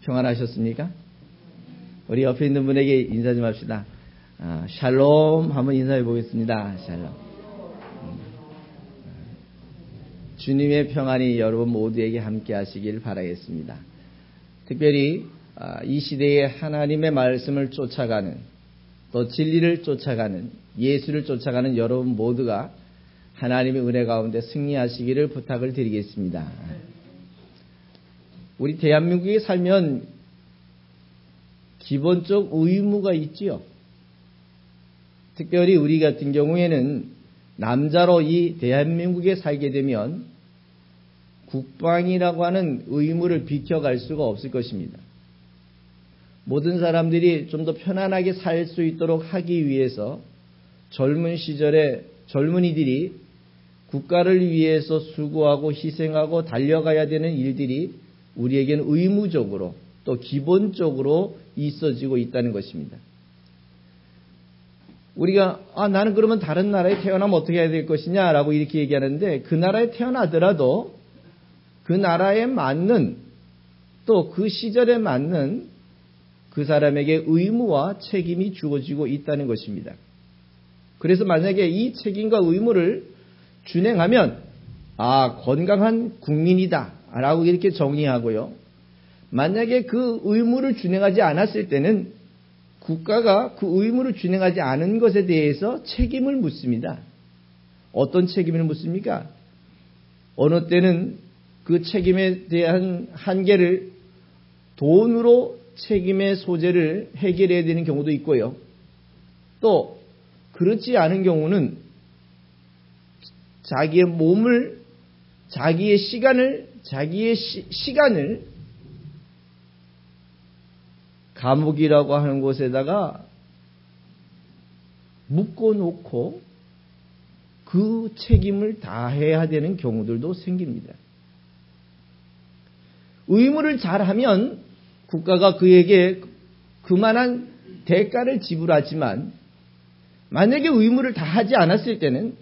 평안하셨습니까? 우리 옆에 있는 분에게 인사 좀 합시다. 샬롬 한번 인사해 보겠습니다. 샬롬. 주님의 평안이 여러분 모두에게 함께 하시길 바라겠습니다. 특별히 이 시대에 하나님의 말씀을 쫓아가는, 또 진리를 쫓아가는, 예수를 쫓아가는 여러분 모두가 하나님의 은혜 가운데 승리하시기를 부탁을 드리겠습니다. 우리 대한민국에 살면 기본적 의무가 있지요. 특별히 우리 같은 경우에는 남자로 이 대한민국에 살게 되면 국방이라고 하는 의무를 비켜갈 수가 없을 것입니다. 모든 사람들이 좀 더 편안하게 살 수 있도록 하기 위해서 젊은 시절에 젊은이들이 국가를 위해서 수고하고 희생하고 달려가야 되는 일들이 우리에게는 의무적으로 또 기본적으로 있어지고 있다는 것입니다. 우리가 나는 그러면 다른 나라에 태어나면 어떻게 해야 될 것이냐라고 이렇게 얘기하는데, 그 나라에 태어나더라도 그 나라에 맞는, 또 그 시절에 맞는 그 사람에게 의무와 책임이 주어지고 있다는 것입니다. 그래서 만약에 이 책임과 의무를 준행하면 건강한 국민이다 라고 이렇게 정의하고요. 만약에 그 의무를 준행하지 않았을 때는 국가가 그 의무를 준행하지 않은 것에 대해서 책임을 묻습니다. 어떤 책임을 묻습니까? 어느 때는 그 책임에 대한 한계를 돈으로 책임의 소재를 해결해야 되는 경우도 있고요. 또 그렇지 않은 경우는 자기의 몸을, 자기의 시간을 감옥이라고 하는 곳에다가 묶어놓고 그 책임을 다해야 되는 경우들도 생깁니다. 의무를 잘하면 국가가 그에게 그만한 대가를 지불하지만, 만약에 의무를 다하지 않았을 때는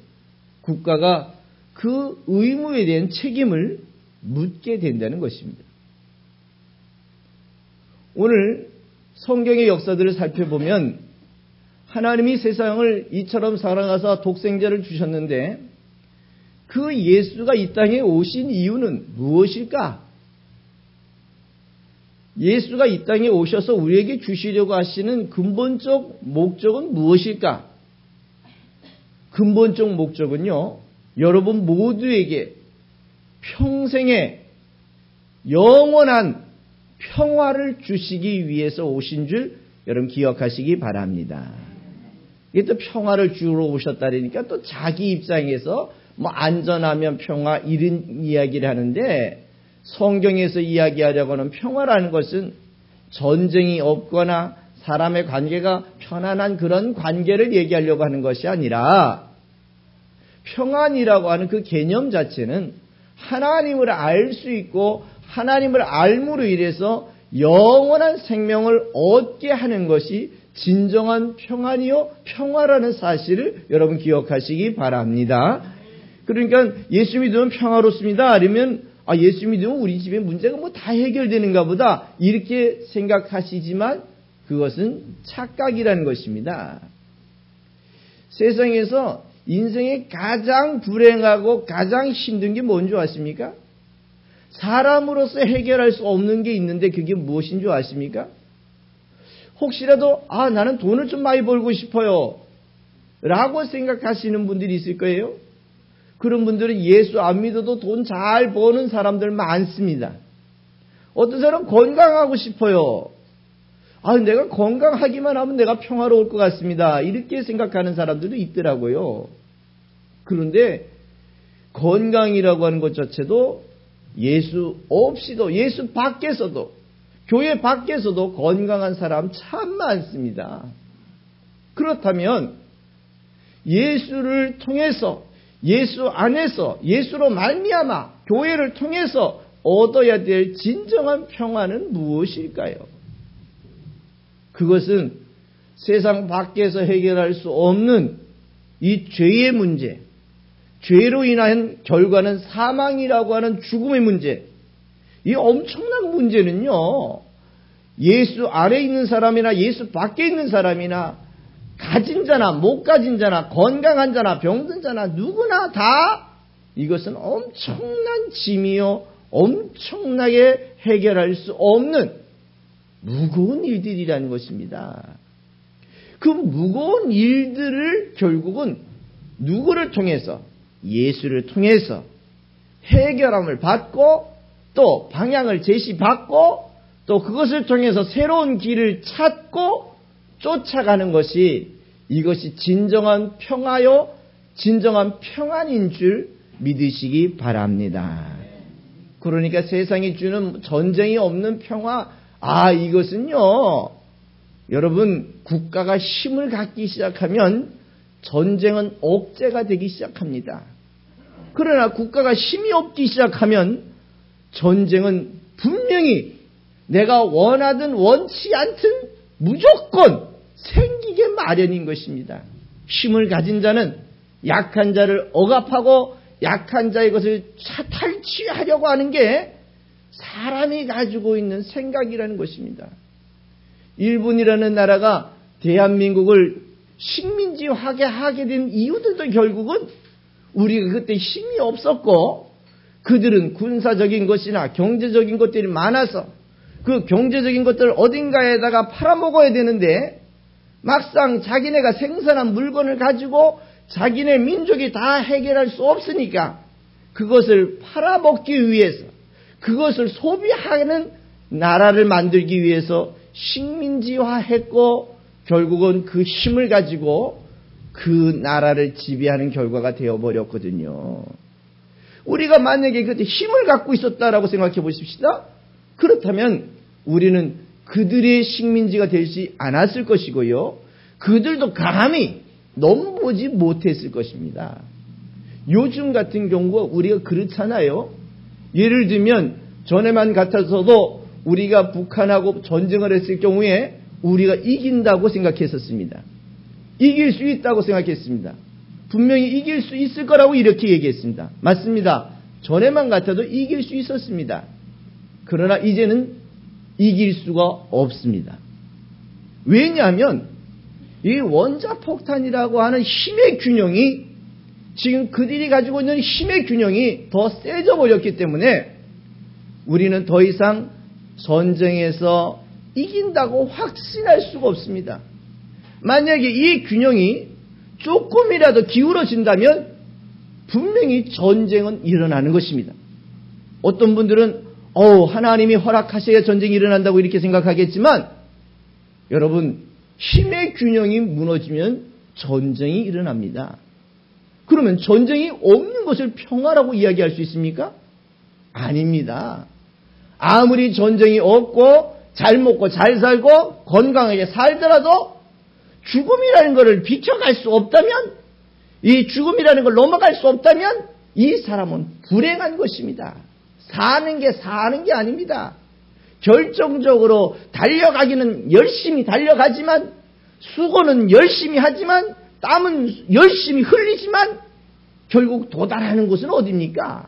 국가가 그 의무에 대한 책임을 묻게 된다는 것입니다. 오늘 성경의 역사들을 살펴보면 하나님이 세상을 이처럼 사랑하사 독생자를 주셨는데, 그 예수가 이 땅에 오신 이유는 무엇일까? 예수가 이 땅에 오셔서 우리에게 주시려고 하시는 근본적 목적은 무엇일까? 근본적 목적은요, 여러분 모두에게 평생의 영원한 평화를 주시기 위해서 오신 줄 여러분 기억하시기 바랍니다. 이게 또 평화를 주러 오셨다니까 또 자기 입장에서 안전하면 평화 이런 이야기를 하는데, 성경에서 이야기하려고 하는 평화라는 것은 전쟁이 없거나 사람의 관계가 편안한 그런 관계를 얘기하려고 하는 것이 아니라, 평안이라고 하는 그 개념 자체는 하나님을 알 수 있고 하나님을 알므로 인해서 영원한 생명을 얻게 하는 것이 진정한 평안이요 평화라는 사실을 여러분 기억하시기 바랍니다. 그러니까 예수 믿으면 평화롭습니다. 아니면 예수 믿으면 우리 집에 문제가 다 해결되는가 보다 이렇게 생각하시지만 그것은 착각이라는 것입니다. 세상에서 인생에 가장 불행하고 가장 힘든 게 뭔 줄 아십니까? 사람으로서 해결할 수 없는 게 있는데 그게 무엇인 줄 아십니까? 혹시라도 나는 돈을 좀 많이 벌고 싶어요 라고 생각하시는 분들이 있을 거예요. 그런 분들은 예수 안 믿어도 돈 잘 버는 사람들 많습니다. 어떤 사람은 건강하고 싶어요. 내가 건강하기만 하면 내가 평화로울 것 같습니다. 이렇게 생각하는 사람들도 있더라고요. 그런데 건강이라고 하는 것 자체도 예수 없이도, 예수 밖에서도, 교회 밖에서도 건강한 사람 참 많습니다. 그렇다면 예수를 통해서, 예수 안에서, 예수로 말미암아 교회를 통해서 얻어야 될 진정한 평화는 무엇일까요? 그것은 세상 밖에서 해결할 수 없는 이 죄의 문제, 죄로 인한 결과는 사망이라고 하는 죽음의 문제, 이 엄청난 문제는요, 예수 아래 있는 사람이나 예수 밖에 있는 사람이나 가진 자나 못 가진 자나 건강한 자나 병든 자나 누구나 다 이것은 엄청난 짐이요 엄청나게 해결할 수 없는 무거운 일들이라는 것입니다. 그 무거운 일들을 결국은 누구를 통해서? 예수를 통해서 해결함을 받고 또 방향을 제시받고 또 그것을 통해서 새로운 길을 찾고 쫓아가는 것이 이것이 진정한 평화요 진정한 평안인 줄 믿으시기 바랍니다. 그러니까 세상이 주는 전쟁이 없는 평화, 이것은요, 여러분, 국가가 힘을 갖기 시작하면 전쟁은 억제가 되기 시작합니다. 그러나 국가가 힘이 없기 시작하면 전쟁은 분명히 내가 원하든 원치 않든 무조건 생기게 마련인 것입니다. 힘을 가진 자는 약한 자를 억압하고 약한 자의 것을 탈취하려고 하는 게 사람이 가지고 있는 생각이라는 것입니다. 일본이라는 나라가 대한민국을 식민지화하게 하게 된 이유들도 결국은 우리가 그때 힘이 없었고 그들은 군사적인 것이나 경제적인 것들이 많아서 그 경제적인 것들을 어딘가에다가 팔아먹어야 되는데 막상 자기네가 생산한 물건을 가지고 자기네 민족이 다 해결할 수 없으니까 그것을 팔아먹기 위해서 그것을 소비하는 나라를 만들기 위해서 식민지화했고 결국은 그 힘을 가지고 그 나라를 지배하는 결과가 되어버렸거든요. 우리가 만약에 그때 힘을 갖고 있었다라고 생각해 보십시다. 그렇다면 우리는 그들의 식민지가 되지 않았을 것이고요. 그들도 감히 넘보지 못했을 것입니다. 요즘 같은 경우가 우리가 그렇잖아요. 예를 들면 전에만 같아서도 우리가 북한하고 전쟁을 했을 경우에 우리가 이긴다고 생각했었습니다. 이길 수 있다고 생각했습니다. 분명히 이길 수 있을 거라고 이렇게 얘기했습니다. 맞습니다. 전에만 같아도 이길 수 있었습니다. 그러나 이제는 이길 수가 없습니다. 왜냐하면 이 원자폭탄이라고 하는 힘의 균형이 지금 그들이 가지고 있는 힘의 균형이 더 세져 버렸기 때문에 우리는 더 이상 전쟁에서 이긴다고 확신할 수가 없습니다. 만약에 이 균형이 조금이라도 기울어진다면 분명히 전쟁은 일어나는 것입니다. 어떤 분들은 하나님이 허락하셔야 전쟁이 일어난다고 이렇게 생각하겠지만 여러분 힘의 균형이 무너지면 전쟁이 일어납니다. 그러면 전쟁이 없는 것을 평화라고 이야기할 수 있습니까? 아닙니다. 아무리 전쟁이 없고 잘 먹고 잘 살고 건강하게 살더라도 죽음이라는 것을 비켜갈 수 없다면 이 죽음이라는 걸 넘어갈 수 없다면 이 사람은 불행한 것입니다. 사는 게 아닙니다. 결정적으로 달려가기는 열심히 달려가지만 수고는 열심히 하지만 땀은 열심히 흘리지만 결국 도달하는 곳은 어디입니까?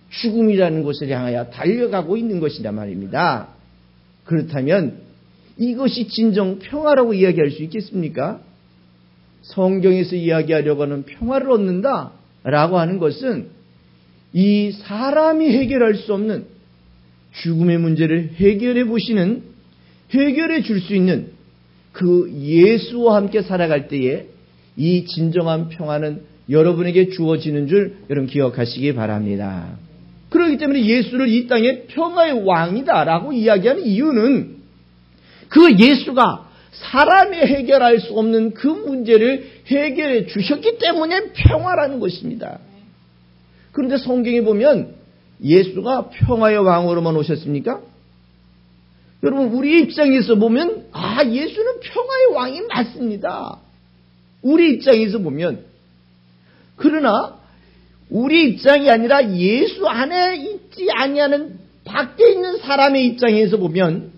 죽음이라는 곳을 향하여 달려가고 있는 것이란 말입니다. 그렇다면 이것이 진정 평화라고 이야기할 수 있겠습니까? 성경에서 이야기하려고 하는 평화를 얻는다라고 하는 것은 이 사람이 해결할 수 없는 죽음의 문제를 해결해 줄 수 있는 그 예수와 함께 살아갈 때에 이 진정한 평화는 여러분에게 주어지는 줄 여러분 기억하시기 바랍니다. 그렇기 때문에 예수를 이 땅의 평화의 왕이다라고 이야기하는 이유는 그 예수가 사람이 해결할 수 없는 그 문제를 해결해 주셨기 때문에 평화라는 것입니다. 그런데 성경에 보면 예수가 평화의 왕으로만 오셨습니까? 여러분 우리 입장에서 보면 예수는 평화의 왕이 맞습니다. 우리 입장에서 보면 그러나 우리 입장이 아니라 예수 안에 있지 아니하는 밖에 있는 사람의 입장에서 보면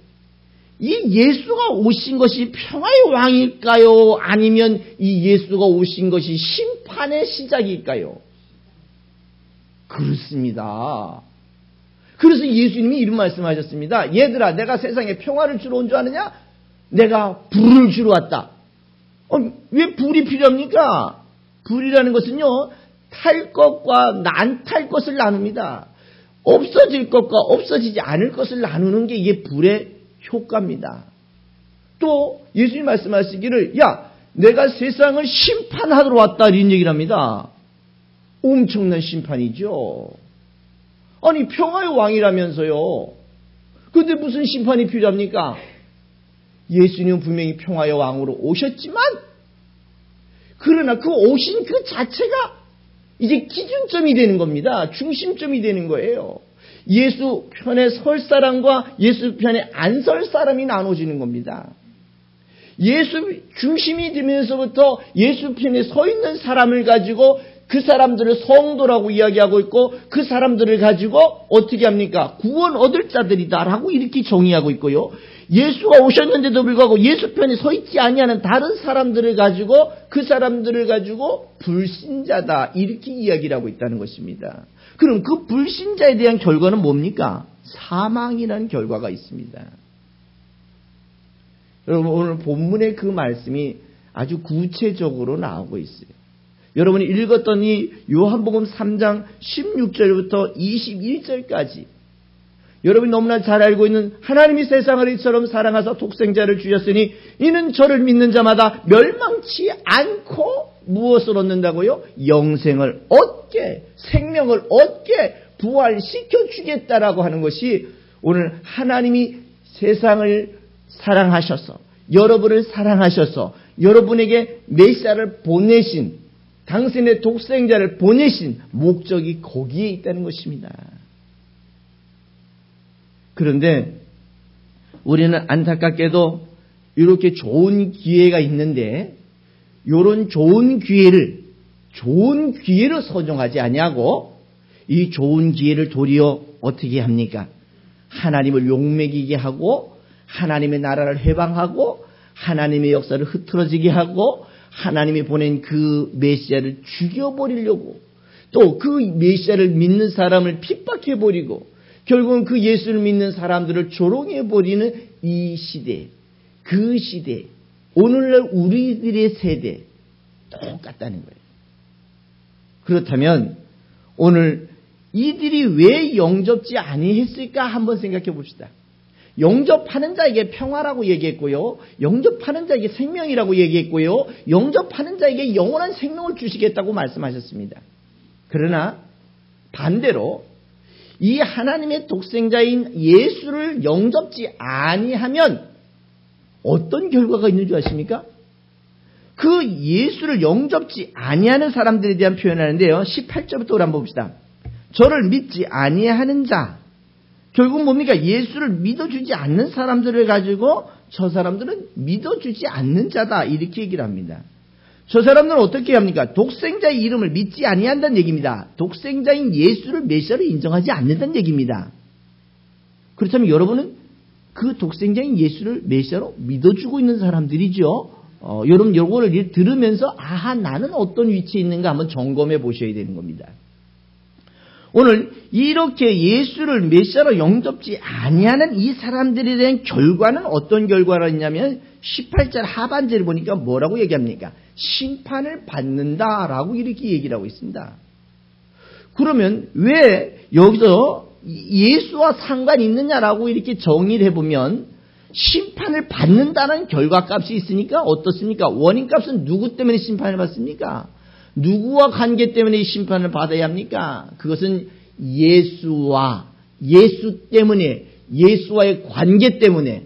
이 예수가 오신 것이 평화의 왕일까요? 아니면 이 예수가 오신 것이 심판의 시작일까요? 그렇습니다. 그래서 예수님이 이런 말씀하셨습니다. 얘들아, 내가 세상에 평화를 주러 온 줄 아느냐? 내가 불을 주러 왔다. 왜 불이 필요합니까? 불이라는 것은요, 탈 것과 안 탈 것을 나눕니다. 없어질 것과 없어지지 않을 것을 나누는 게 이게 불의 효과입니다. 또 예수님 말씀하시기를, 야, 내가 세상을 심판하러 왔다, 이런 얘기를 합니다. 엄청난 심판이죠. 아니, 평화의 왕이라면서요. 근데 무슨 심판이 필요합니까? 예수님은 분명히 평화의 왕으로 오셨지만, 그러나 그 오신 그 자체가 이제 기준점이 되는 겁니다. 중심점이 되는 거예요. 예수 편에 설 사람과 예수 편에 안 설 사람이 나눠지는 겁니다. 예수 중심이 되면서부터 예수 편에 서 있는 사람을 가지고 그 사람들을 성도라고 이야기하고 있고, 그 사람들을 가지고 어떻게 합니까? 구원 얻을 자들이다라고 이렇게 정의하고 있고요. 예수가 오셨는데도 불구하고 예수 편에 서 있지 아니하는 다른 사람들을 가지고, 그 사람들을 가지고 불신자다, 이렇게 이야기를 하고 있다는 것입니다. 그럼 그 불신자에 대한 결과는 뭡니까? 사망이라는 결과가 있습니다. 여러분, 오늘 본문의 그 말씀이 아주 구체적으로 나오고 있어요. 여러분이 읽었던 이 요한복음 3장 16절부터 21절까지, 여러분이 너무나 잘 알고 있는 하나님이 세상을 이처럼 사랑하사 독생자를 주셨으니 이는 저를 믿는 자마다 멸망치 않고 무엇을 얻는다고요? 영생을 얻게, 생명을 얻게 부활시켜 주겠다라고 하는 것이, 오늘 하나님이 세상을 사랑하셔서, 여러분을 사랑하셔서 여러분에게 메시아를 보내신, 당신의 독생자를 보내신 목적이 거기에 있다는 것입니다. 그런데 우리는 안타깝게도 이렇게 좋은 기회가 있는데, 이런 좋은 기회를 선정하지 아니하고 이 좋은 기회를 도리어 어떻게 합니까? 하나님을 욕먹이게 하고, 하나님의 나라를 해방하고, 하나님의 역사를 흐트러지게 하고, 하나님이 보낸 그 메시아를 죽여버리려고, 또 그 메시아를 믿는 사람을 핍박해버리고, 결국은 그 예수를 믿는 사람들을 조롱해버리는 이 시대, 그 시대, 오늘날 우리들의 세대 똑같다는 거예요. 그렇다면 오늘 이들이 왜 영접지 아니했을까 한번 생각해 봅시다. 영접하는 자에게 평화라고 얘기했고요, 영접하는 자에게 생명이라고 얘기했고요, 영접하는 자에게 영원한 생명을 주시겠다고 말씀하셨습니다. 그러나 반대로 이 하나님의 독생자인 예수를 영접지 아니하면 어떤 결과가 있는 줄 아십니까? 그 예수를 영접지 아니하는 사람들에 대한 표현을 하는데요, 18절부터 우리 한번 봅시다. 저를 믿지 아니하는 자, 결국 뭡니까? 예수를 믿어주지 않는 사람들을 가지고 저 사람들은 믿어주지 않는 자다, 이렇게 얘기를 합니다. 저 사람들은 어떻게 합니까? 독생자의 이름을 믿지 아니한다는 얘기입니다. 독생자인 예수를 메시아로 인정하지 않는다는 얘기입니다. 그렇다면 여러분은 그 독생자인 예수를 메시아로 믿어주고 있는 사람들이죠. 여러분 요거를 들으면서 아하, 나는 어떤 위치에 있는가 한번 점검해 보셔야 되는 겁니다. 오늘 이렇게 예수를 메시아로 영접지 아니하는 이 사람들에 대한 결과는 어떤 결과가 있냐면 18절 하반절을 보니까 뭐라고 얘기합니까? 심판을 받는다라고 이렇게 얘기를 하고 있습니다. 그러면 왜 여기서 예수와 상관이 있느냐라고 이렇게 정의를 해보면, 심판을 받는다는 결과값이 있으니까 어떻습니까? 원인값은 누구 때문에 심판을 받습니까? 누구와 관계 때문에 이 심판을 받아야 합니까? 그것은 예수 때문에, 예수와의 관계 때문에.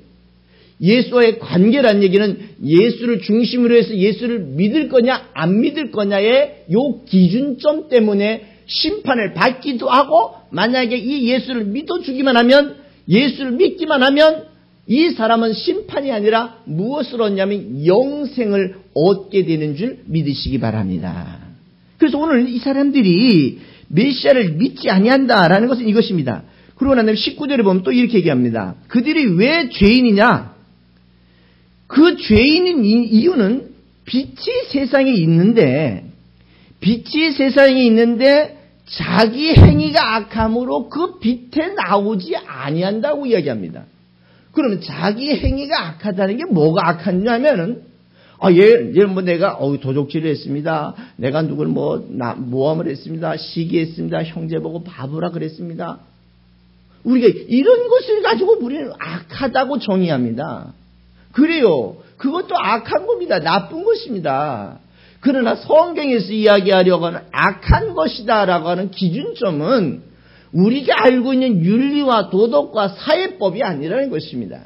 예수와의 관계란 얘기는 예수를 중심으로 해서 예수를 믿을 거냐 안 믿을 거냐의 요 기준점 때문에 심판을 받기도 하고, 만약에 이 예수를 믿어주기만 하면, 예수를 믿기만 하면 이 사람은 심판이 아니라 무엇을 얻냐면 영생을 얻게 되는 줄 믿으시기 바랍니다. 그래서 오늘 이 사람들이 메시아를 믿지 아니한다라는 것은 이것입니다. 그러고 난 다음에 19절에 보면 또 이렇게 얘기합니다. 그들이 왜 죄인이냐? 그 죄인인 이유는 빛이 세상에 있는데 자기 행위가 악함으로 그 빛에 나오지 아니한다고 이야기합니다. 그러면 자기 행위가 악하다는 게 뭐가 악하냐면은, 예를 뭐 내가, 도적질을 했습니다. 내가 누굴 모함을 했습니다. 시기했습니다. 형제 보고 바보라 그랬습니다. 우리가 이런 것을 가지고 우리는 악하다고 정의합니다. 그래요. 그것도 악한 겁니다. 나쁜 것입니다. 그러나 성경에서 이야기하려고 하는 악한 것이다라고 하는 기준점은 우리가 알고 있는 윤리와 도덕과 사회법이 아니라는 것입니다.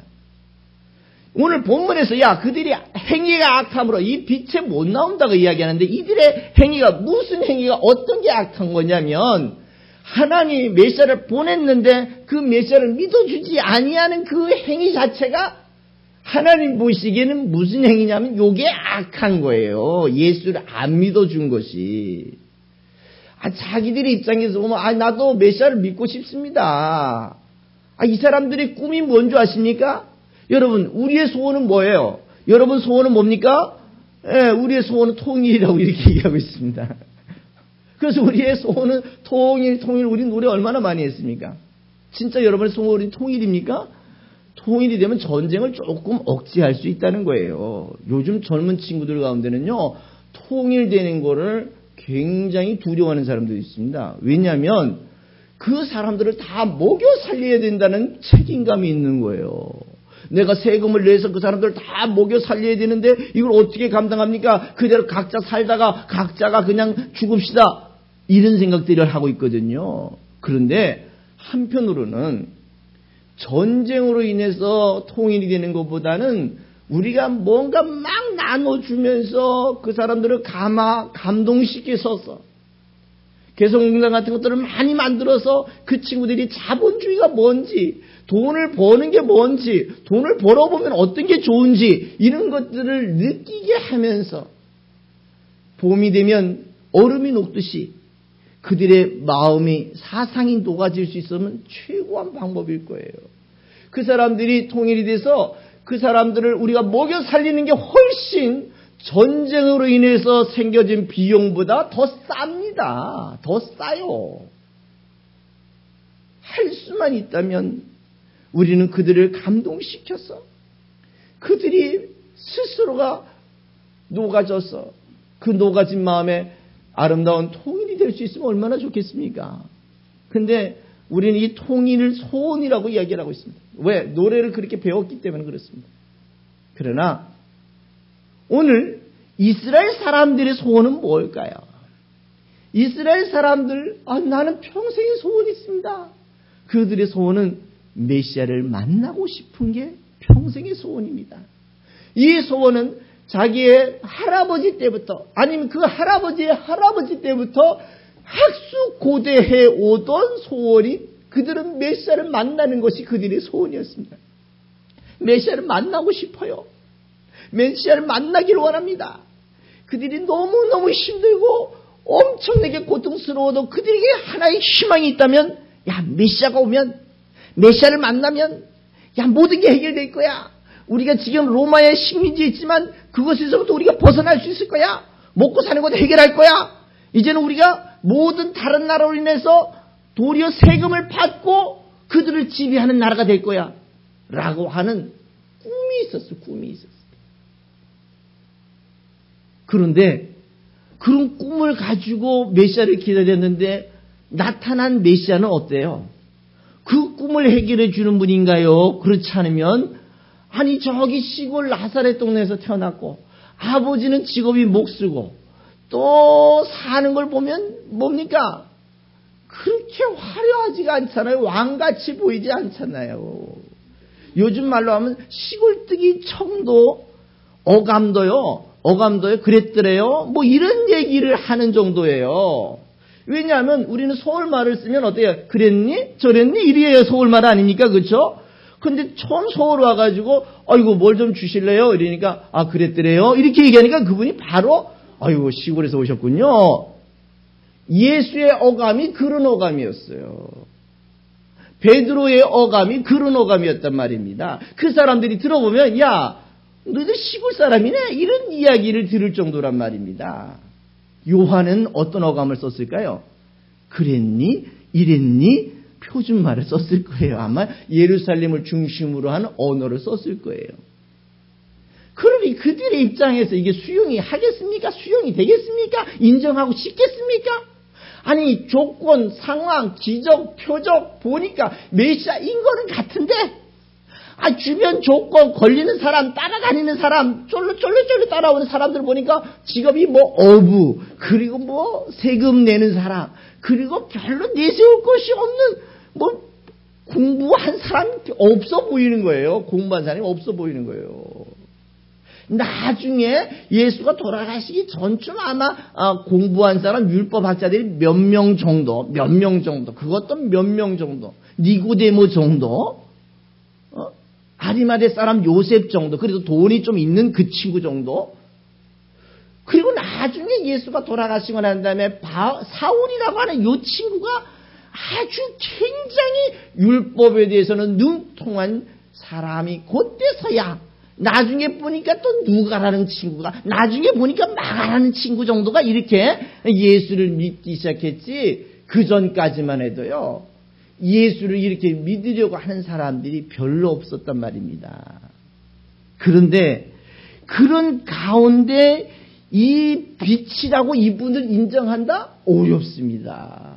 오늘 본문에서 그들이 행위가 악함으로 이 빛에 못 나온다고 이야기하는데, 이들의 행위가 무슨 행위가 어떤 게 악한 거냐면, 하나님이 메시아를 보냈는데 그 메시아를 믿어주지 아니하는 그 행위 자체가 하나님 보시기에는 무슨 행위냐면 요게 악한 거예요. 예수를 안 믿어준 것이. 자기들의 입장에서 보면 나도 메시아를 믿고 싶습니다. 이 사람들의 꿈이 뭔지 아십니까? 여러분, 우리의 소원은 뭐예요? 여러분 소원은 뭡니까? 우리의 소원은 통일이라고 이렇게 얘기하고 있습니다. 그래서 우리의 소원은 통일, 우리 노래 얼마나 많이 했습니까? 진짜 여러분의 소원이 통일입니까? 통일이 되면 전쟁을 조금 억제할 수 있다는 거예요. 요즘 젊은 친구들 가운데는요, 통일되는 거를 굉장히 두려워하는 사람들이 있습니다. 왜냐하면 그 사람들을 다 먹여 살려야 된다는 책임감이 있는 거예요. 내가 세금을 내서 그 사람들을 다 먹여 살려야 되는데 이걸 어떻게 감당합니까? 그대로 각자 살다가 각자가 그냥 죽읍시다. 이런 생각들을 하고 있거든요. 그런데 한편으로는 전쟁으로 인해서 통일이 되는 것보다는 우리가 뭔가 막 나눠주면서 그 사람들을 감동시켜서 개성공단 같은 것들을 많이 만들어서 그 친구들이 자본주의가 뭔지, 돈을 버는 게 뭔지, 돈을 벌어보면 어떤 게 좋은지 이런 것들을 느끼게 하면서 봄이 되면 얼음이 녹듯이 그들의 마음이 사상이 녹아질 수 있으면 최고한 방법일 거예요. 그 사람들이 통일이 돼서 그 사람들을 우리가 먹여 살리는 게 훨씬 전쟁으로 인해서 생겨진 비용보다 더 쌉니다. 더 싸요. 할 수만 있다면 우리는 그들을 감동시켜서 그들이 스스로가 녹아져서 그 녹아진 마음에 아름다운 통일이 될 수 있으면 얼마나 좋겠습니까? 근데 우리는 이 통일을 소원이라고 이야기를 하고 있습니다. 왜? 노래를 그렇게 배웠기 때문에 그렇습니다. 그러나 오늘 이스라엘 사람들의 소원은 뭘까요? 이스라엘 사람들, 나는 평생의 소원이 있습니다. 그들의 소원은 메시아를 만나고 싶은 게 평생의 소원입니다. 이 소원은 자기의 할아버지 때부터, 아니면 그 할아버지의 할아버지 때부터 학수고대해 오던 소원이, 그들은 메시아를 만나는 것이 그들의 소원이었습니다. 메시아를 만나고 싶어요. 메시아를 만나기를 원합니다. 그들이 너무너무 힘들고 엄청나게 고통스러워도 그들에게 하나의 희망이 있다면, 메시아가 오면, 메시아를 만나면 모든 게 해결될 거야. 우리가 지금 로마의 식민지에 있지만 그것에서부터 우리가 벗어날 수 있을 거야. 먹고 사는 것도 해결할 거야. 이제는 우리가 모든 다른 나라로 인해서 도리어 세금을 받고 그들을 지배하는 나라가 될 거야. 라고 하는 꿈이 있었어. 그런데 그런 꿈을 가지고 메시아를 기다렸는데 나타난 메시아는 어때요? 그 꿈을 해결해 주는 분인가요? 그렇지 않으면, 저기 시골 나사렛 동네에서 태어났고 아버지는 직업이 목수고 또 사는 걸 보면 뭡니까? 그렇게 화려하지가 않잖아요. 왕같이 보이지 않잖아요. 요즘 말로 하면 시골뜨기 청도 어감도요 그랬더래요. 이런 얘기를 하는 정도예요. 왜냐하면 우리는 서울말을 쓰면 어때요? 그랬니? 저랬니? 이래야 서울말 아닙니까? 그렇죠? 근데 처음 서울 와가지고 뭘 좀 주실래요? 이러니까 그랬더래요. 이렇게 얘기하니까 그분이 바로 시골에서 오셨군요. 예수의 어감이 그런 어감이었어요. 베드로의 어감이 그런 어감이었단 말입니다. 그 사람들이 들어보면 너희들 시골 사람이네? 이런 이야기를 들을 정도란 말입니다. 요한은 어떤 어감을 썼을까요? 그랬니? 이랬니? 표준말을 썼을 거예요. 아마 예루살렘을 중심으로 하는 언어를 썼을 거예요. 그러니 그들의 입장에서 이게 수용이 하겠습니까? 수용이 되겠습니까? 인정하고 싶겠습니까? 아니 조건, 상황, 기적, 표적 보니까 메시아인 거는 같은데 주변 조건, 걸리는 사람, 따라다니는 사람, 쫄쫄쫄 따라오는 사람들 보니까 직업이 어부, 그리고 세금 내는 사람, 그리고 별로 내세울 것이 없는 공부한 사람이 없어 보이는 거예요. 공부한 사람이 없어 보이는 거예요. 나중에 예수가 돌아가시기 전쯤 아마 공부한 사람 율법학자들이 몇 명 정도, 그것도 몇 명 정도, 니고데모 정도, 아리마대 사람 요셉 정도, 그래도 돈이 좀 있는 그 친구 정도. 그리고 나중에 예수가 돌아가시고 난 다음에 사울이라고 하는 요 친구가 아주 굉장히 율법에 대해서는 능통한 사람이 그때서야 나중에 보니까 또 누가라는 친구가, 나중에 보니까 마가라는 친구 정도가 이렇게 예수를 믿기 시작했지, 그 전까지만 해도요, 예수를 이렇게 믿으려고 하는 사람들이 별로 없었단 말입니다. 그런데 그런 가운데 이 빛이라고 이분을 인정한다? 어렵습니다.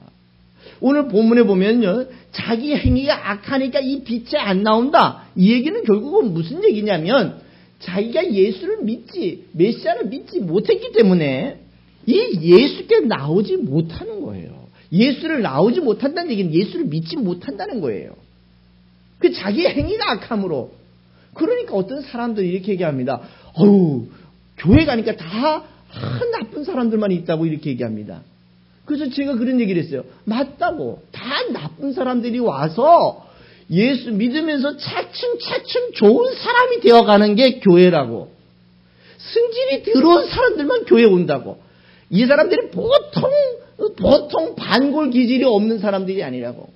오늘 본문에 보면요, 자기 행위가 악하니까 이 빛이 안 나온다. 이 얘기는 결국은 무슨 얘기냐면 자기가 예수를 믿지, 메시아를 믿지 못했기 때문에 이 예수께 나오지 못하는 거예요. 예수를 나오지 못한다는 얘기는 예수를 믿지 못한다는 거예요. 그 자기 행위가 악함으로. 그러니까 어떤 사람들이 이렇게 얘기합니다. 교회 가니까 다 나쁜 사람들만 있다고 이렇게 얘기합니다. 그래서 제가 그런 얘기를 했어요. 맞다고. 다 나쁜 사람들이 와서 예수 믿으면서 차츰차츰 좋은 사람이 되어가는 게 교회라고. 승질이 들어온 사람들만 교회 온다고. 이 사람들이 보통 반골 기질이 없는 사람들이 아니라고.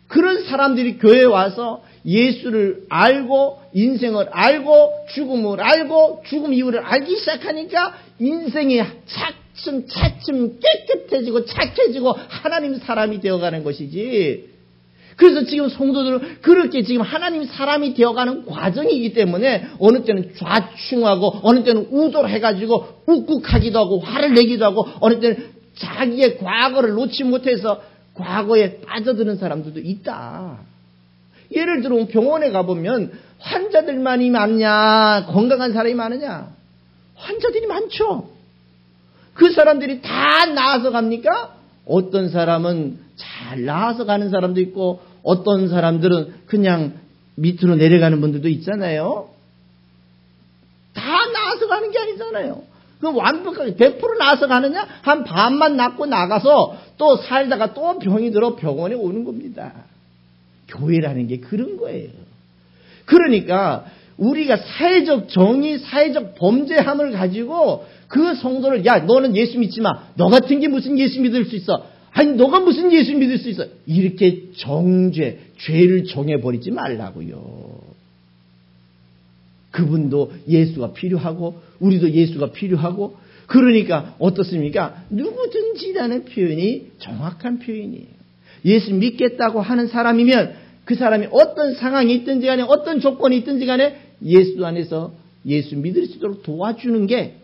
그런 사람들이 교회에 와서 예수를 알고 인생을 알고 죽음을 알고 죽음 이유를 알기 시작하니까 인생이 차츰 깨끗해지고 착해지고 하나님 사람이 되어가는 것이지. 그래서 지금 성도들은 그렇게 지금 하나님 사람이 되어가는 과정이기 때문에 어느 때는 좌충하고 어느 때는 우돌해가지고 욱욱하기도 하고 화를 내기도 하고 어느 때는 자기의 과거를 놓지 못해서 과거에 빠져드는 사람들도 있다. 예를 들어 병원에 가보면 환자들만이 많냐 건강한 사람이 많으냐? 환자들이 많죠. 그 사람들이 다 나아서 갑니까? 어떤 사람은 잘 나아서 가는 사람도 있고 어떤 사람들은 그냥 밑으로 내려가는 분들도 있잖아요. 다 나아서 가는 게 아니잖아요. 그럼 완벽하게 100% 나아서 가느냐? 한 반만 낫고 나가서 또 살다가 또 병이 들어 병원에 오는 겁니다. 교회라는 게 그런 거예요. 그러니까 우리가 사회적 정의, 사회적 범죄함을 가지고 그 성도를 야 너는 예수 믿지 마. 너 같은 게 무슨 예수 믿을 수 있어. 아니 너가 무슨 예수 믿을 수 있어. 이렇게 죄를 정해버리지 말라고요. 그분도 예수가 필요하고 우리도 예수가 필요하고 그러니까 어떻습니까? 누구든지라는 표현이 정확한 표현이에요. 예수 믿겠다고 하는 사람이면 그 사람이 어떤 상황이 있든지 간에 어떤 조건이 있든지 간에 예수 안에서 예수 믿을 수 있도록 도와주는 게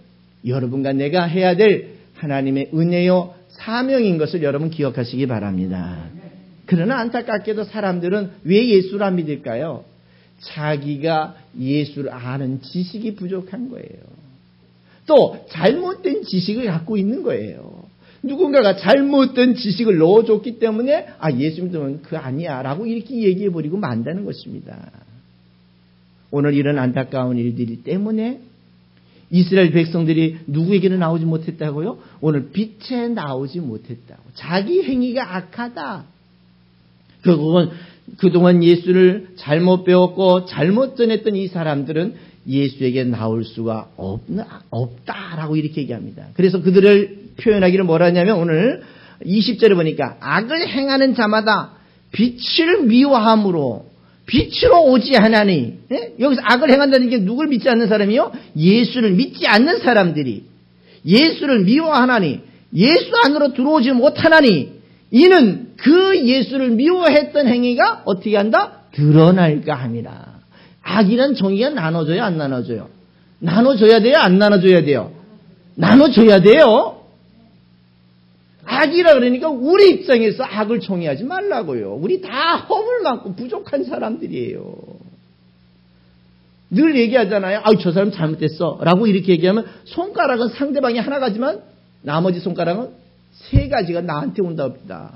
여러분과 내가 해야 될 하나님의 은혜요 사명인 것을 여러분 기억하시기 바랍니다. 그러나 안타깝게도 사람들은 왜 예수를 안 믿을까요? 자기가 예수를 아는 지식이 부족한 거예요. 또 잘못된 지식을 갖고 있는 거예요. 누군가가 잘못된 지식을 넣어줬기 때문에 예수 믿으면 그거 아니야 라고 이렇게 얘기해버리고 만다는 것입니다. 오늘 이런 안타까운 일들이 때문에 이스라엘 백성들이 누구에게는 나오지 못했다고요? 오늘 빛에 나오지 못했다고. 자기 행위가 악하다. 결국은 그동안 예수를 잘못 배웠고 잘못 전했던 이 사람들은 예수에게 나올 수가 없다라고 이렇게 얘기합니다. 그래서 그들을 표현하기를 뭐라 하냐면 오늘 20절에 보니까 악을 행하는 자마다 빛을 미워함으로 빛으로 오지 않으니. 여기서 악을 행한다는 게 누굴 믿지 않는 사람이요? 예수를 믿지 않는 사람들이 예수를 미워하나니 예수 안으로 들어오지 못하나니 이는 그 예수를 미워했던 행위가 어떻게 한다? 드러날까 함이라. 악이란 정의가 나눠져요, 안 나눠져요? 나눠져야 돼요, 안 나눠져야 돼요? 나눠져야 돼요. 악이라 그러니까 우리 입장에서 악을 정의하지 말라고요. 우리 다 허물 많고 부족한 사람들이에요. 늘 얘기하잖아요. 저 사람 잘못됐어 라고 이렇게 얘기하면 손가락은 상대방이 하나 가지만 나머지 손가락은 세 가지가 나한테 온답니다.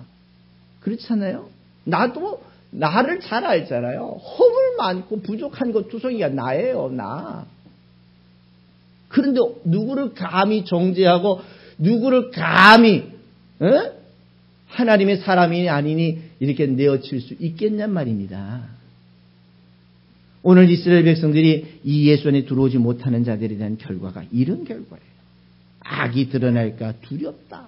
그렇잖아요. 나도 나를 잘 알잖아요. 허물 많고 부족한 것 투성이가 나예요. 나. 그런데 누구를 감히 정죄하고 누구를 감히 하나님의 사람이 아니니 이렇게 내어칠 수 있겠냔 말입니다. 오늘 이스라엘 백성들이 이 예수 안에 들어오지 못하는 자들에 대한 결과가 이런 결과예요. 악이 드러날까 두렵다.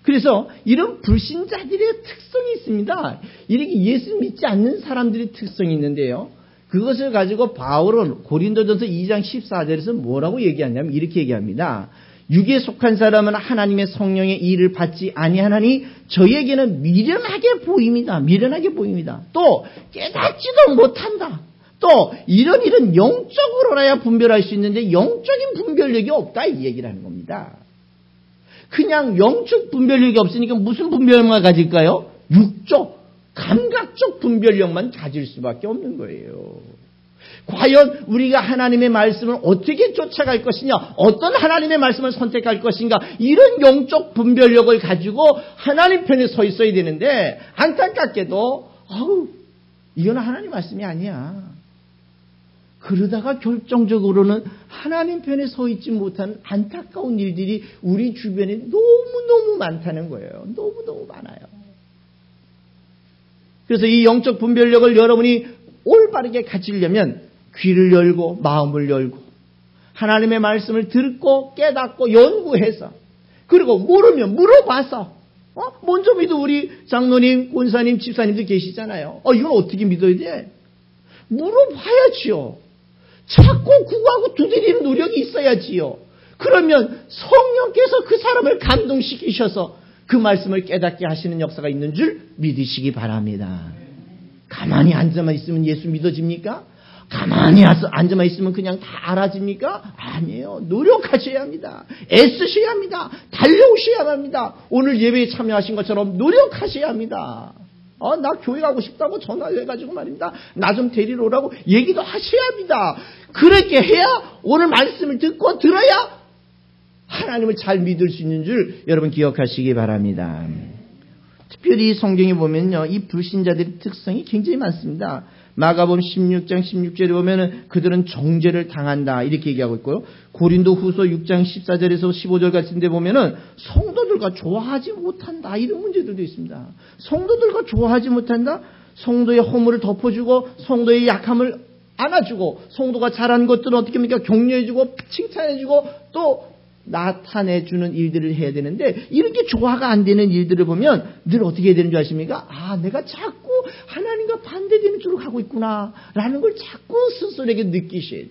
그래서 이런 불신자들의 특성이 있습니다. 이렇게 예수 믿지 않는 사람들의 특성이 있는데요. 그것을 가지고 바울은 고린도전서 2장 14절에서 뭐라고 얘기하냐면 이렇게 얘기합니다. 육에 속한 사람은 하나님의 성령의 일을 받지 아니하나니 저에게는 미련하게 보입니다. 미련하게 보입니다. 또 깨닫지도 못한다. 또 이런 영적으로라야 분별할 수 있는데 영적인 분별력이 없다 이 얘기를 하는 겁니다. 그냥 영적 분별력이 없으니까 무슨 분별력만 가질까요? 육적, 감각적 분별력만 가질 수밖에 없는 거예요. 과연 우리가 하나님의 말씀을 어떻게 쫓아갈 것이냐, 어떤 하나님의 말씀을 선택할 것인가, 이런 영적 분별력을 가지고 하나님 편에 서 있어야 되는데 안타깝게도 이건 하나님 말씀이 아니야. 그러다가 결정적으로는 하나님 편에 서 있지 못하는 안타까운 일들이 우리 주변에 너무너무 많다는 거예요. 너무너무 많아요. 그래서 이 영적 분별력을 여러분이 올바르게 가지려면 귀를 열고 마음을 열고 하나님의 말씀을 듣고 깨닫고 연구해서 그리고 모르면 물어봐서 먼저 믿어. 우리 장로님, 권사님, 집사님들 계시잖아요. 이건 어떻게 믿어야 돼? 물어봐야지요. 찾고 구하고 두드리는 노력이 있어야지요. 그러면 성령께서 그 사람을 감동시키셔서 그 말씀을 깨닫게 하시는 역사가 있는 줄 믿으시기 바랍니다. 가만히 앉아만 있으면 예수 믿어집니까? 가만히 앉아만 있으면 그냥 다 알아집니까? 아니에요. 노력하셔야 합니다. 애쓰셔야 합니다. 달려오셔야 합니다. 오늘 예배에 참여하신 것처럼 노력하셔야 합니다. 나 교회 가고 싶다고 전화해가지고 말입니다. 나 좀 데리러 오라고 얘기도 하셔야 합니다. 그렇게 해야 오늘 말씀을 듣고 들어야 하나님을 잘 믿을 수 있는 줄 여러분 기억하시기 바랍니다. 특별히 성경에 보면요, 이 불신자들의 특성이 굉장히 많습니다. 마가복음 16장 16절에 보면은 그들은 정죄를 당한다 이렇게 얘기하고 있고요. 고린도 후서 6장 14절에서 15절 같은 데 보면은 성도들과 좋아하지 못한다 이런 문제들도 있습니다. 성도들과 좋아하지 못한다. 성도의 허물을 덮어주고 성도의 약함을 안아주고 성도가 잘한 것들은 어떻게 합니까? 격려해주고 칭찬해주고 또 나타내주는 일들을 해야 되는데 이렇게 조화가 안 되는 일들을 보면 늘 어떻게 해야 되는 줄 아십니까? 내가 자꾸 하나님과 반대되는 쪽으로 가고 있구나 라는 걸 자꾸 스스로에게 느끼셔야 돼요.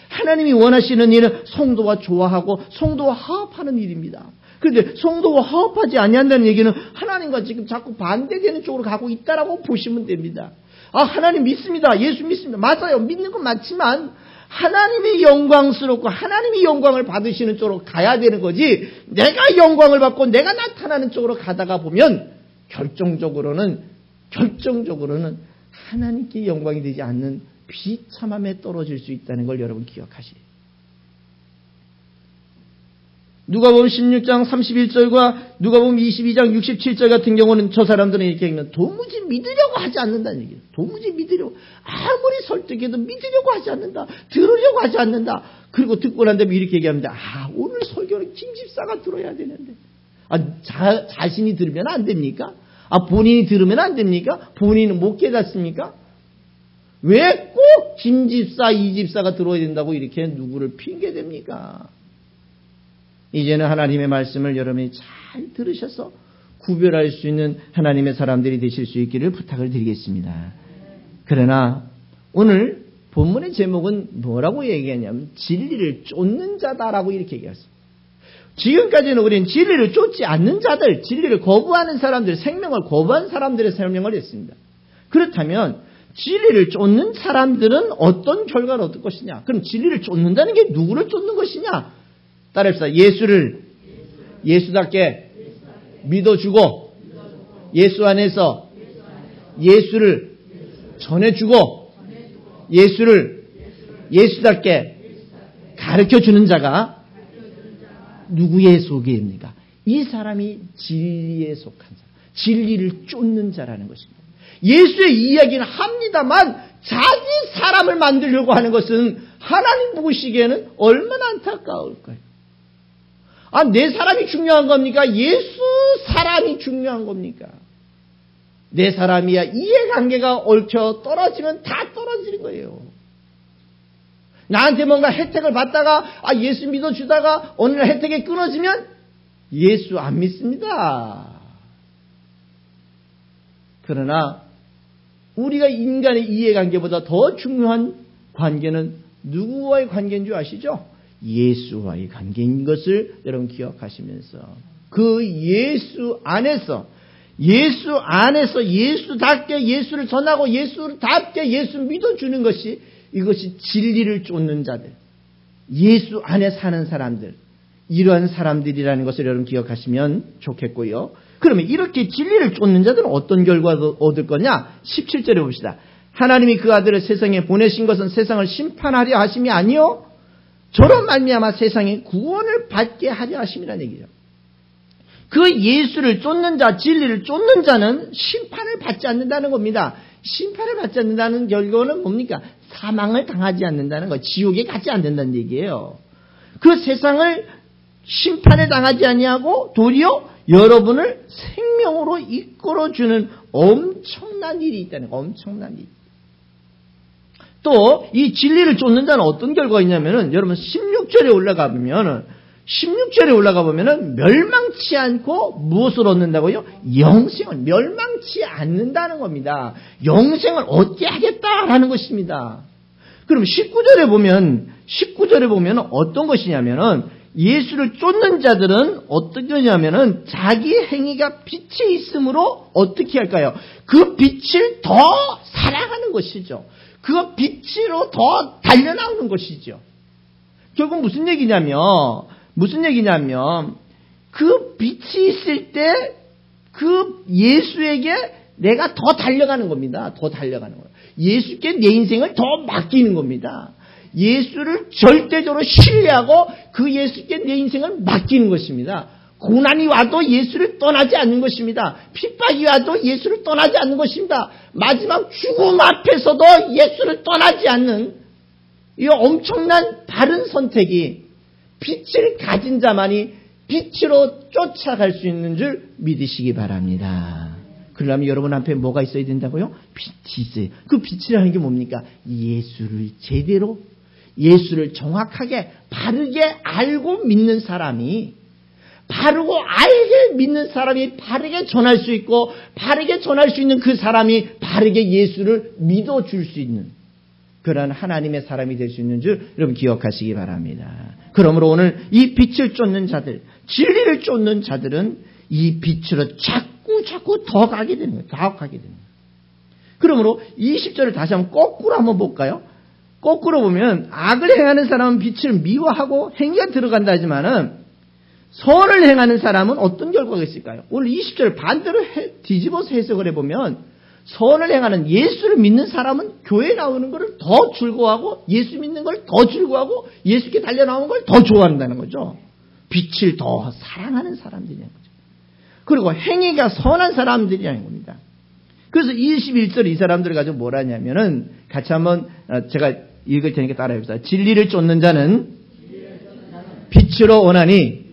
하나님이 원하시는 일은 성도와 조화하고 성도와 화합하는 일입니다. 그런데 성도와 화합하지 아니한다는 얘기는 하나님과 지금 자꾸 반대되는 쪽으로 가고 있다라고 보시면 됩니다. 하나님 믿습니다. 예수 믿습니다. 맞아요. 믿는 건 맞지만 하나님이 영광스럽고 하나님이 영광을 받으시는 쪽으로 가야 되는 거지 내가 영광을 받고 내가 나타나는 쪽으로 가다가 보면 결정적으로는 하나님께 영광이 되지 않는 비참함에 떨어질 수 있다는 걸 여러분 기억하시래요. 누가복음 16장 31절과 누가복음 22장 67절 같은 경우는 저 사람들은 이렇게 얘기하면 도무지 믿으려고 하지 않는다는 얘기예요. 도무지 믿으려고 아무리 설득해도 믿으려고 하지 않는다. 들으려고 하지 않는다. 그리고 듣고 난 다음에 이렇게 얘기합니다. 오늘 설교는 김 집사가 들어야 되는데 자신이 들으면 안 됩니까? 본인이 들으면 안 됩니까? 본인은 못 깨닫습니까? 왜 꼭 김 집사, 이 집사가 들어야 된다고 이렇게 누구를 핑계댑니까? 이제는 하나님의 말씀을 여러분이 잘 들으셔서 구별할 수 있는 하나님의 사람들이 되실 수 있기를 부탁을 드리겠습니다. 그러나 오늘 본문의 제목은 뭐라고 얘기하냐면 진리를 쫓는 자다라고 이렇게 얘기했어요. 지금까지는 우리는 진리를 쫓지 않는 자들, 진리를 거부하는 사람들, 생명을 거부한 사람들의 설명을 했습니다. 그렇다면 진리를 쫓는 사람들은 어떤 결과를 얻을 것이냐? 그럼 진리를 쫓는다는 게 누구를 쫓는 것이냐? 따라합시다. 예수를 예수답게 믿어주고 예수 안에서 예수를 전해주고 예수를 예수답게 가르쳐주는 자가 누구의 소개입니까? 이 사람이 진리에 속한 자, 진리를 쫓는 자라는 것입니다. 예수의 이야기는 합니다만 자기 사람을 만들려고 하는 것은 하나님 보시기에는 얼마나 안타까울까요? 내 사람이 중요한 겁니까? 예수 사람이 중요한 겁니까? 내 사람이야 이해관계가 얽혀 떨어지면 다 떨어지는 거예요. 나한테 뭔가 혜택을 받다가 예수 믿어주다가 어느 날 혜택이 끊어지면 예수 안 믿습니다. 그러나 우리가 인간의 이해관계보다 더 중요한 관계는 누구와의 관계인 줄 아시죠? 예수와의 관계인 것을 여러분 기억하시면서 그 예수 안에서 예수답게 예수를 전하고 예수답게 예수 믿어주는 것이 이것이 진리를 쫓는 자들, 예수 안에 사는 사람들, 이러한 사람들이라는 것을 여러분 기억하시면 좋겠고요. 그러면 이렇게 진리를 쫓는 자들은 어떤 결과를 얻을 거냐? 17절에 봅시다. 하나님이 그 아들을 세상에 보내신 것은 세상을 심판하려 하심이 아니요 저로 말미암아 세상에 구원을 받게 하려 하심이라는 얘기죠. 그 예수를 쫓는 자, 진리를 쫓는 자는 심판을 받지 않는다는 겁니다. 심판을 받지 않는다는 결과는 뭡니까? 사망을 당하지 않는다는 거, 지옥에 가지 않는다는 얘기예요. 그 세상을 심판을 당하지 아니하고 도리어 여러분을 생명으로 이끌어주는 엄청난 일이 있다는 거, 엄청난 일. 또 이 진리를 쫓는 자는 어떤 결과가 있냐면은 여러분 16절에 올라가 보면은 멸망치 않고 무엇을 얻는다고요? 영생을 멸망치 않는다는 겁니다. 영생을 얻게 하겠다라는 것입니다. 그럼 19절에 보면 어떤 것이냐면은 예수를 쫓는 자들은 어떤 거냐면은 자기 행위가 빛에 있으므로 어떻게 할까요? 그 빛을 더 사랑하는 것이죠. 그 빛으로 더 달려나오는 것이죠. 결국 무슨 얘기냐면 그 빛이 있을 때 그 예수에게 내가 더 달려가는 겁니다. 더 달려가는 거예요. 예수께 내 인생을 더 맡기는 겁니다. 예수를 절대적으로 신뢰하고 그 예수께 내 인생을 맡기는 것입니다. 고난이 와도 예수를 떠나지 않는 것입니다. 핍박이 와도 예수를 떠나지 않는 것입니다. 마지막 죽음 앞에서도 예수를 떠나지 않는 이 엄청난 바른 선택이 빛을 가진 자만이 빛으로 쫓아갈 수 있는 줄 믿으시기 바랍니다. 그러려면 여러분 앞에 뭐가 있어야 된다고요? 빛이 있어요. 그 빛이라는 게 뭡니까? 예수를 제대로, 예수를 정확하게 바르게 알고 믿는 사람이, 바르고 알게 믿는 사람이 바르게 전할 수 있고, 바르게 전할 수 있는 그 사람이 바르게 예수를 믿어줄 수 있는 그러한 하나님의 사람이 될 수 있는 줄 여러분 기억하시기 바랍니다. 그러므로 오늘 이 빛을 쫓는 자들, 진리를 쫓는 자들은 이 빛으로 자꾸 더 가게 되는 거예요. 더 가게 되는 거예요. 그러므로 20절을 다시 한번 거꾸로 한번 볼까요? 거꾸로 보면 악을 행하는 사람은 빛을 미워하고 행위가 들어간다 하지만은 선을 행하는 사람은 어떤 결과가 있을까요? 오늘 20절 반대로 뒤집어서 해석을 해보면 선을 행하는 예수를 믿는 사람은 교회 나오는 것을 더 즐거워하고 예수 믿는 걸 더 즐거워하고 예수께 달려나오는 걸 더 좋아한다는 거죠. 빛을 더 사랑하는 사람들이라는 거죠. 그리고 행위가 선한 사람들이라는 겁니다. 그래서 21절 이 사람들을 가지고 뭐라 하냐면은 같이 한번 제가 읽을 테니까 따라해봅시다. 진리를 쫓는 자는 빛으로 오나니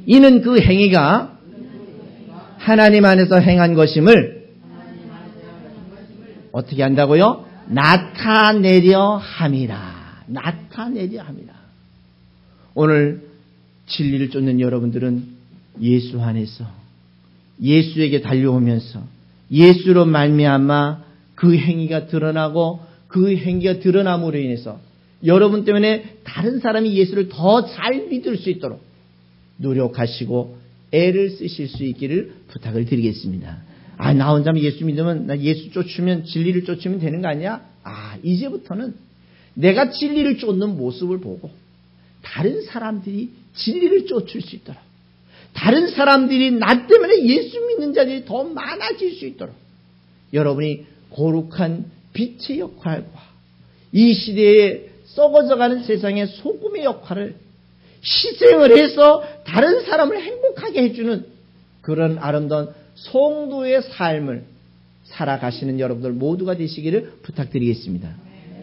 이는 그 행위가 하나님 안에서 행한 것임을 어떻게 한다고요? 나타내려 함이라. 나타내려 함이라. 오늘 진리를 쫓는 여러분들은 예수 안에서 예수에게 달려오면서 예수로 말미암아 그 행위가 드러나고 그 행위가 드러남으로 인해서 여러분 때문에 다른 사람이 예수를 더 잘 믿을 수 있도록 노력하시고 애를 쓰실 수 있기를 부탁을 드리겠습니다. 나 혼자만 예수 믿으면, 나 예수 쫓으면, 진리를 쫓으면 되는 거 아니야? 이제부터는 내가 진리를 쫓는 모습을 보고 다른 사람들이 진리를 쫓을 수 있도록, 다른 사람들이 나 때문에 예수 믿는 자들이 더 많아질 수 있도록 여러분이 거룩한 빛의 역할과 이 시대에 썩어져가는 세상의 소금의 역할을 희생을 해서 다른 사람을 행복하게 해주는 그런 아름다운 성도의 삶을 살아가시는 여러분들 모두가 되시기를 부탁드리겠습니다.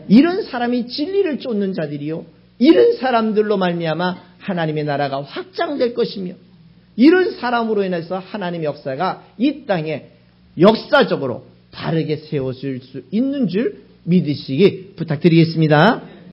이런 사람이 진리를 쫓는 자들이요, 이런 사람들로 말미암아 하나님의 나라가 확장될 것이며 이런 사람으로 인해서 하나님의 역사가 이 땅에 역사적으로 바르게 세워질 수 있는 줄 믿으시기 부탁드리겠습니다.